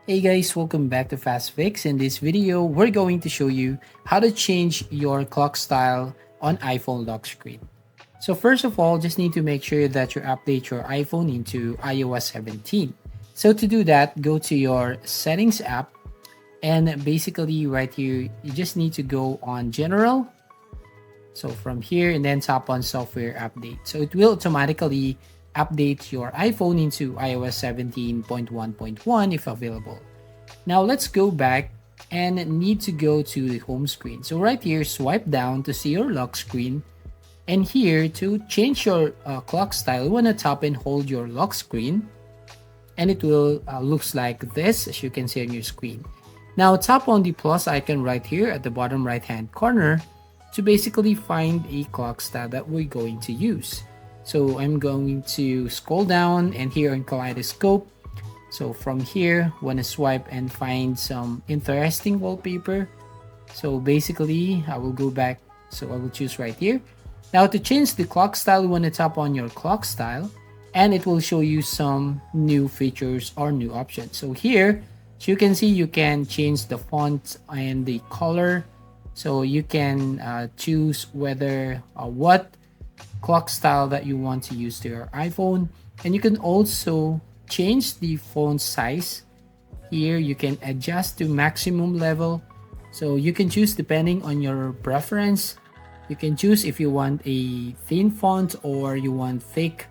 Hey guys, welcome back to Fast Fix. In this video, we're going to show you how to change your clock style on iPhone lock screen. So first of all, just need to make sure that you update your iPhone into iOS 17. So to do that, go to your settings app and basically right here, you just need to go on general. So from here and then tap on software update. So it will automatically update your iPhone into iOS 17.1.1 if available. Now let's go back and need to go to the home screen. So right here, swipe down to see your lock screen. And here to change your clock style, you want to tap and hold your lock screen. And it will looks like this as you can see on your screen. Now tap on the plus icon right here at the bottom right hand corner to basically find a clock style that we're going to use. So I'm going to scroll down and here in Kaleidoscope. So from here, want to swipe and find some interesting wallpaper. So basically, I will go back. So I will choose right here. Now to change the clock style, you want to tap on your clock style and it will show you some new features or new options. So here, as you can see, you can change the font and the color. So you can choose whether what clock style that you want to use to your iPhone, and you can also change the font size. Here you can adjust to maximum level, so you can choose depending on your preference. You can choose if you want a thin font or you want thick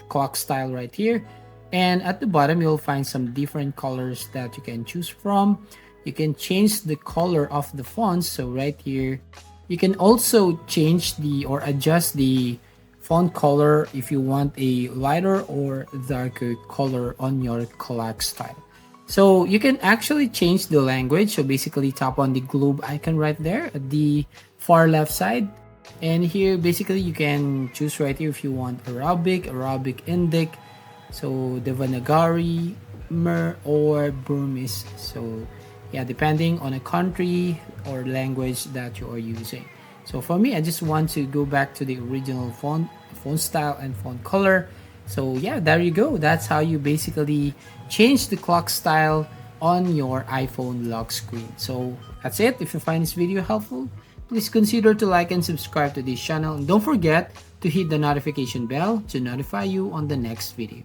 clock style right here, and at the bottom you'll find some different colors that you can choose from. You can change the color of the fonts. So right here, you can also change the or adjust the font color if you want a lighter or darker color on your clock style. So you can actually change the language. So basically tap on the globe icon right there at the far left side. And here basically you can choose right here if you want Arabic, Indic, so Devanagari, Mer or Burmese. So yeah, depending on a country or language that you are using. So for me, I just want to go back to the original font style and font color. So yeah, there you go. That's how you basically change the clock style on your iPhone lock screen. So that's it. If you find this video helpful, please consider to like and subscribe to this channel. And don't forget to hit the notification bell to notify you on the next video.